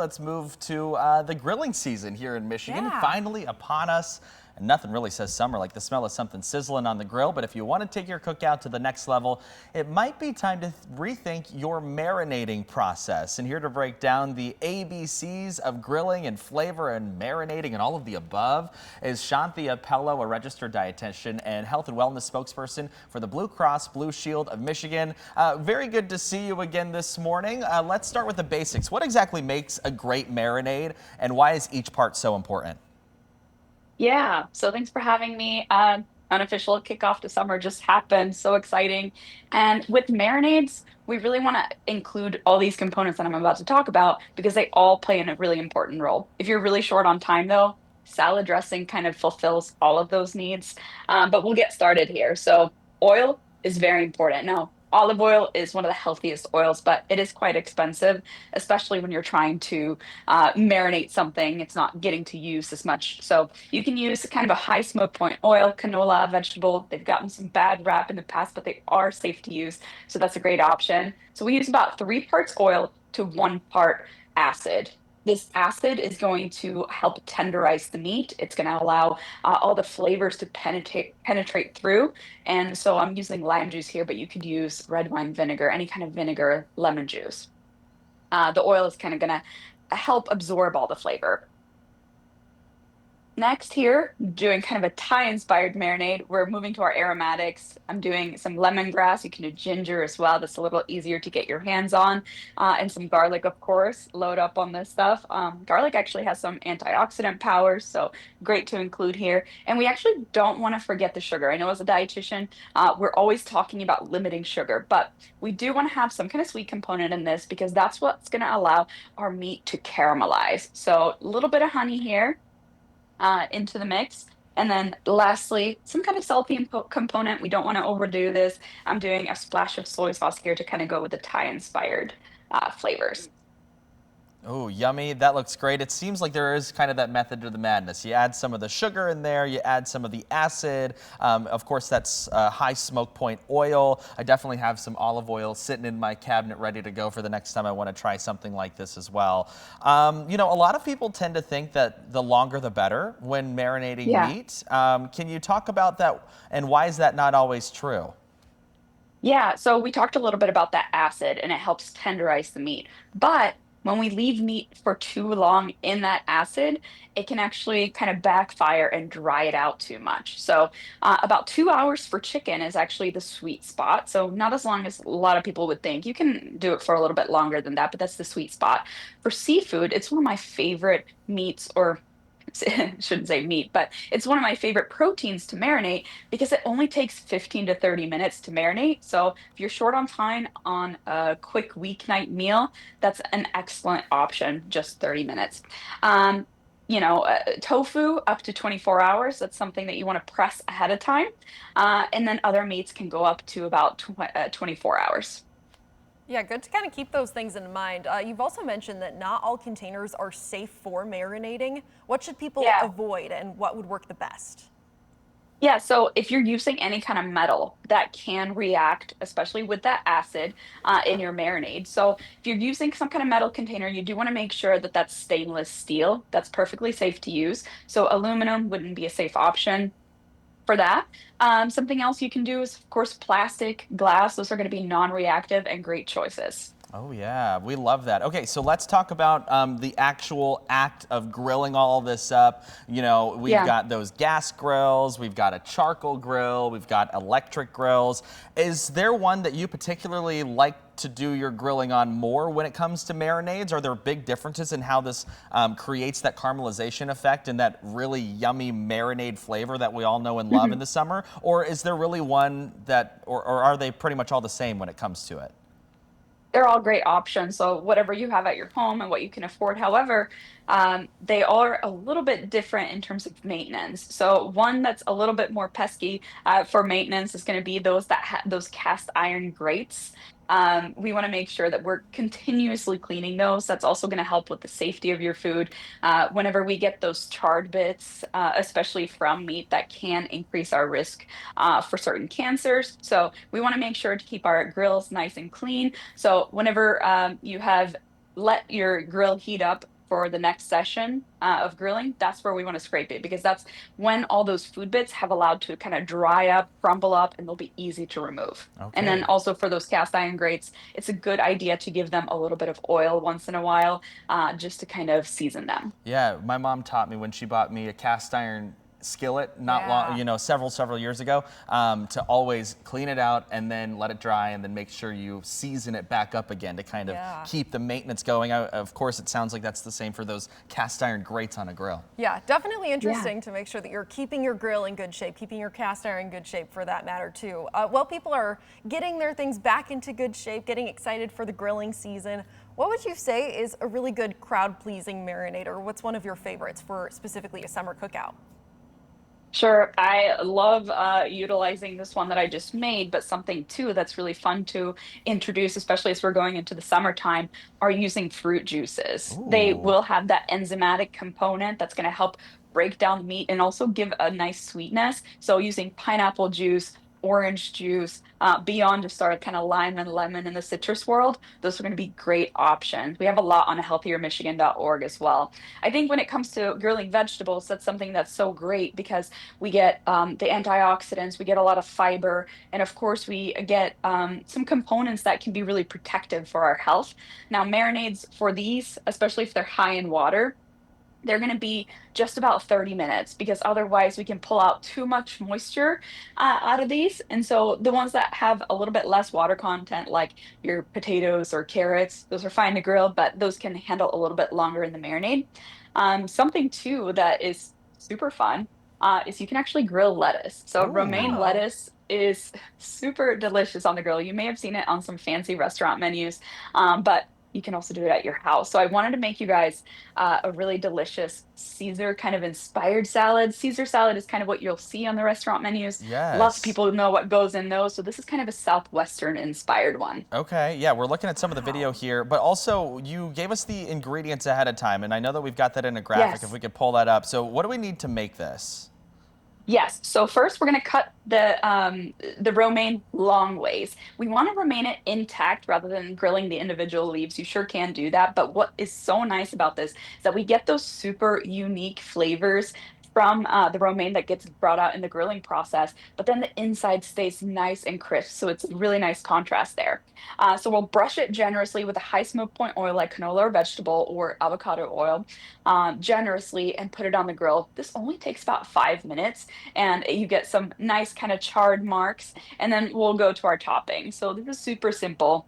Let's move to the grilling season here in Michigan, Yeah. finally upon us. And nothing really says summer like the smell of something sizzling on the grill. But if you want to take your cookout to the next level, it might be time to rethink your marinating process. And here to break down the ABCs of grilling and flavor and marinating and all of the above is Shanthi Appello, a registered dietitian and health and wellness spokesperson for the Blue Cross Blue Shield of Michigan. Very good to see you again this morning. Let's start with the basics. What exactly makes a great marinade, and why is each part so important? Yeah, so thanks for having me. Unofficial kickoff to summer just happened. So exciting. And with marinades, we really want to include all these components that I'm about to talk about because they all play in a really important role. If you're really short on time, though, salad dressing kind of fulfills all of those needs. But we'll get started here. So, oil is very important. Now, olive oil is one of the healthiest oils, but it is quite expensive, especially when you're trying to marinate something. It's not getting to use as much. So, you can use kind of a high smoke point oil, canola, vegetable. They've gotten some bad rap in the past, but they are safe to use. So that's a great option. So we use about 3 parts oil to 1 part acid. This acid is going to help tenderize the meat. It's going to allow all the flavors to penetrate through. And so I'm using lime juice here, but you could use red wine vinegar, any kind of vinegar, lemon juice. The oil is kind of going to help absorb all the flavor. Next here, doing kind of a Thai-inspired marinade. We're moving to our aromatics. I'm doing some lemongrass. You can do ginger as well. That's a little easier to get your hands on. And some garlic, of course. Load up on this stuff. Garlic actually has some antioxidant powers, so great to include here. And we actually don't want to forget the sugar. I know as a dietitian, we're always talking about limiting sugar, but we do want to have some kind of sweet component in this because that's what's going to allow our meat to caramelize. So a little bit of honey here into the mix. And then lastly, some kind of salty component. We don't want to overdo this. I'm doing a splash of soy sauce here to kind of go with the Thai inspired flavors. Oh, yummy. That looks great. It seems like there is kind of that method to the madness. You add some of the sugar in there, you add some of the acid. Of course, that's high smoke point oil. I definitely have some olive oil sitting in my cabinet ready to go for the next time I want to try something like this as well. A lot of people tend to think that the longer the better when marinating Yeah. meat. Can you talk about that, and why is that not always true? Yeah, so we talked a little bit about that acid and it helps tenderize the meat. But when we leave meat for too long in that acid, it can actually kind of backfire and dry it out too much. So, about 2 hours for chicken is actually the sweet spot. So, not as long as a lot of people would think. You can do it for a little bit longer than that, but that's the sweet spot. For seafood, it's one of my favorite meats, or shouldn't say meat, but it's one of my favorite proteins to marinate because it only takes 15 to 30 minutes to marinate. So if you're short on time on a quick weeknight meal, that's an excellent option, just 30 minutes. Um, Tofu up to 24 hours. That's something that you want to press ahead of time. And then other meats can go up to about 24 hours. Yeah, good to kind of keep those things in mind. You've also mentioned that not all containers are safe for marinating. What should people Yeah. avoid and what would work the best? Yeah, so if you're using any kind of metal that can react, especially with that acid in your marinade. So if you're using some kind of metal container, you do want to make sure that that's stainless steel. That's perfectly safe to use. So aluminum wouldn't be a safe option for that. Something else you can do is, of course, plastic, glass. Those are going to be non-reactive and great choices. Oh yeah, we love that. Okay, so let's talk about the actual act of grilling all this up. We've Yeah. got those gas grills, we've got a charcoal grill, we've got electric grills. Is there one that you particularly like to do your grilling on more when it comes to marinades? Are there big differences in how this creates that caramelization effect and that really yummy marinade flavor that we all know and love in the summer? Or is there really one that, or are they pretty much all the same when it comes to it? They're all great options. So whatever you have at your home and what you can afford. However, they are a little bit different in terms of maintenance. So one that's a little bit more pesky for maintenance is going to be those those cast iron grates. We want to make sure that we're continuously cleaning those. That's also going to help with the safety of your food. Whenever we get those charred bits, especially from meat, that can increase our risk for certain cancers. So we want to make sure to keep our grills nice and clean. So whenever you have let your grill heat up for the next session of grilling, that's where we want to scrape it because that's when all those food bits have allowed to kind of dry up, crumble up, and they'll be easy to remove. And then Okay. also for those cast iron grates, it's a good idea to give them a little bit of oil once in a while, just to kind of season them. Yeah, my mom taught me when she bought me a cast iron skillet not long, Yeah. several years ago, to always clean it out and then let it dry and then make sure you season it back up again to kind of Yeah. keep the maintenance going. Of course, it sounds like that's the same for those cast iron grates on a grill. Yeah, definitely Yeah. interesting to make sure that you're keeping your grill in good shape, keeping your cast iron in good shape for that matter too. While people are getting their things back into good shape, getting excited for the grilling season, what would you say is a really good crowd-pleasing marinade, or what's one of your favorites for specifically a summer cookout? Sure. I love utilizing this one that I just made, but something too that's really fun to introduce, especially as we're going into the summertime, are using fruit juices. They Ooh. will have that enzymatic component that's going to help break down the meat and also give a nice sweetness. So using pineapple juice, orange juice, beyond just our kind of lime and lemon in the citrus world, those are going to be great options. We have a lot on healthiermichigan.org as well. I think when it comes to grilling vegetables, that's something that's so great because we get the antioxidants, we get a lot of fiber, and of course, we get some components that can be really protective for our health. Now, marinades for these, especially if they're high in water, they're going to be just about 30 minutes because otherwise we can pull out too much moisture out of these. And so the ones that have a little bit less water content, like your potatoes or carrots, those are fine to grill, but those can handle a little bit longer in the marinade. Something too that is super fun is you can actually grill lettuce. So romaine Ooh. Oh, lettuce is super delicious on the grill. You may have seen it on some fancy restaurant menus, but you can also do it at your house. So I wanted to make you guys a really delicious Caesar kind of inspired salad. Caesar salad is kind of what you'll see on the restaurant menus. Lots of Yes. people know what goes in those. So this is kind of a Southwestern inspired one. Okay, yeah, we're looking at some of the video wow. here, but also you gave us the ingredients ahead of time, and I know that we've got that in a graphic if Yes. we could pull that up. So what do we need to make this? Yes. So first we're going to cut the romaine long ways. We want to remain it intact rather than grilling the individual leaves. You sure can do that, but what is so nice about this is that we get those super unique flavors from the romaine that gets brought out in the grilling process, but then the inside stays nice and crisp. So it's a really nice contrast there. So we'll brush it generously with a high smoke point oil like canola or vegetable or avocado oil generously and put it on the grill. This only takes about 5 minutes and you get some nice kind of charred marks. And then we'll go to our topping. So this is super simple,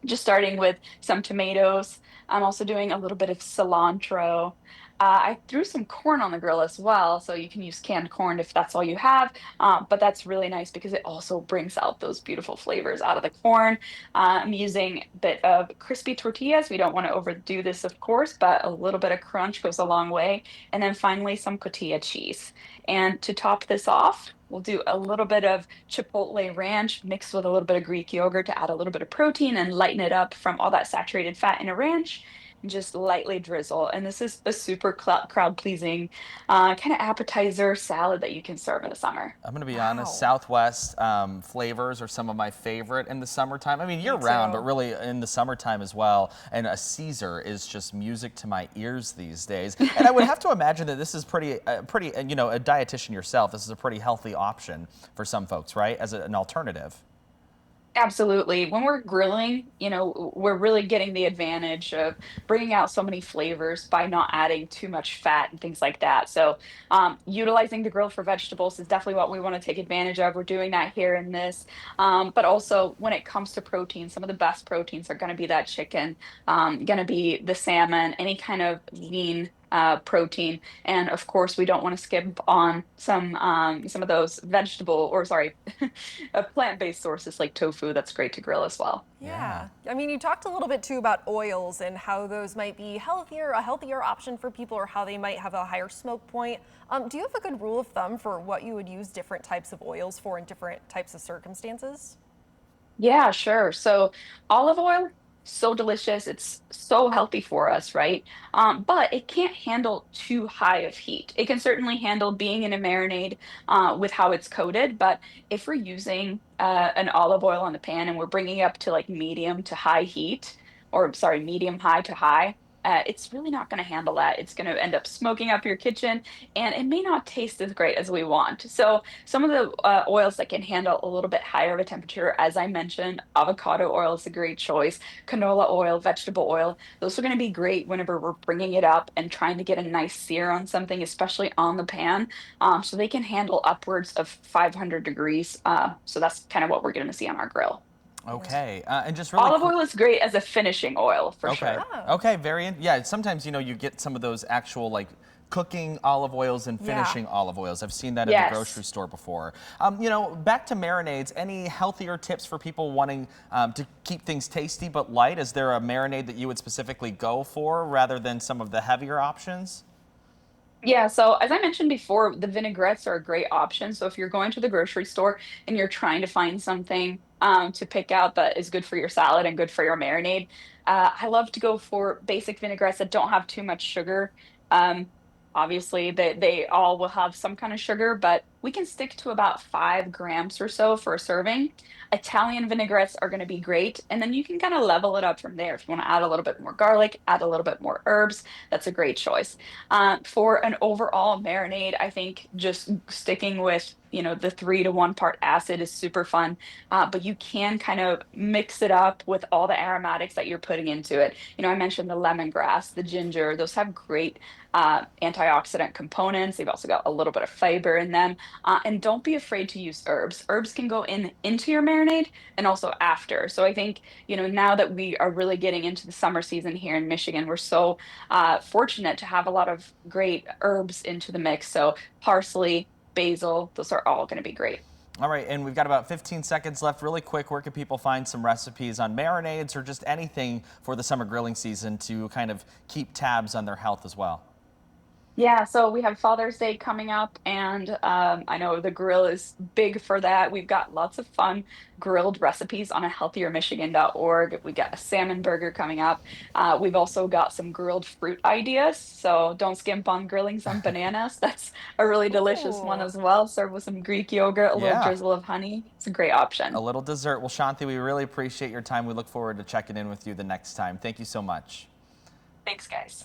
just starting with some tomatoes. I'm also doing a little bit of cilantro. I threw some corn on the grill as well, so you can use canned corn if that's all you have. But that's really nice because it also brings out those beautiful flavors out of the corn. I'm using a bit of crispy tortillas. We don't want to overdo this, of course, but a little bit of crunch goes a long way. And then finally, some cotija cheese. And to top this off, we'll do a little bit of chipotle ranch mixed with a little bit of Greek yogurt to add a little bit of protein and lighten it up from all that saturated fat in a ranch. And just lightly drizzle. And this is a super crowd pleasing kind of appetizer salad that you can serve in the summer. I'm gonna be honest, Wow. Southwest flavors are some of my favorite in the summertime. I mean, year Me round, but too. really in the summertime as well. And a Caesar is just music to my ears these days. And I would have to imagine that this is pretty, a dietitian yourself, this is a pretty healthy option for some folks, right? As an alternative. Absolutely. When we're grilling, we're really getting the advantage of bringing out so many flavors by not adding too much fat and things like that. So, utilizing the grill for vegetables is definitely what we want to take advantage of. We're doing that here in this. But also, when it comes to protein, some of the best proteins are going to be that chicken, going to be the salmon, any kind of lean. Protein, and of course, we don't want to skip on some of those vegetable or sorry, plant-based sources like tofu. That's great to grill as well. Yeah. Yeah. I mean, you talked a little bit too about oils and how those might be healthier, a healthier option for people, or how they might have a higher smoke point. Do you have a good rule of thumb for what you would use different types of oils for in different types of circumstances? Yeah, sure. So olive oil, so delicious. It's so healthy for us, right? But it can't handle too high of heat. It can certainly handle being in a marinade with how it's coated. But if we're using an olive oil on the pan and we're bringing it up to like medium to high heat, or sorry, medium high to high, it's really not going to handle that. It's going to end up smoking up your kitchen, and it may not taste as great as we want. So some of the oils that can handle a little bit higher of a temperature, as I mentioned, avocado oil is a great choice, canola oil, vegetable oil. Those are going to be great whenever we're bringing it up and trying to get a nice sear on something, especially on the pan. So they can handle upwards of 500 degrees. So that's kind of what we're going to see on our grill. Okay, and just really Olive quick. oil is great as a finishing oil for Okay. sure. Oh, Okay. Yeah. Sometimes you get some of those actual like cooking olive oils and yeah. finishing olive oils. I've seen that in the Yes. grocery store before. Back to marinades. Any healthier tips for people wanting to keep things tasty but light? Is there a marinade that you would specifically go for rather than some of the heavier options? Yeah, so as I mentioned before, the vinaigrettes are a great option. So if you're going to the grocery store and you're trying to find something to pick out that is good for your salad and good for your marinade, I love to go for basic vinaigrettes that don't have too much sugar. Um, Obviously, they all will have some kind of sugar, but we can stick to about 5 grams or so for a serving. Italian vinaigrettes are going to be great. And then you can kind of level it up from there. If you want to add a little bit more garlic, add a little bit more herbs, that's a great choice. For an overall marinade, I think just sticking with, the 3 to 1 part acid is super fun. But you can kind of mix it up with all the aromatics that you're putting into it. I mentioned the lemongrass, the ginger, those have great antioxidant components. They've also got a little bit of fiber in them. And don't be afraid to use herbs. Herbs can go into your marinade and also after. So I think, now that we are really getting into the summer season here in Michigan, we're so fortunate to have a lot of great herbs into the mix. So parsley, basil, those are all going to be great. All right, and we've got about 15 seconds left. Really quick, where can people find some recipes on marinades or just anything for the summer grilling season to kind of keep tabs on their health as well? Yeah, so we have Father's Day coming up, and I know the grill is big for that. We've got lots of fun grilled recipes on a healthiermichigan.org. We got a salmon burger coming up. We've also got some grilled fruit ideas, so don't skimp on grilling some bananas. That's a really delicious one Ooh. as well. Served with some Greek yogurt, a little Yeah, drizzle of honey. It's a great a option. little dessert. Well, Shanti, we really appreciate your time. We look forward to checking in with you the next time. Thank you so much. Thanks, guys.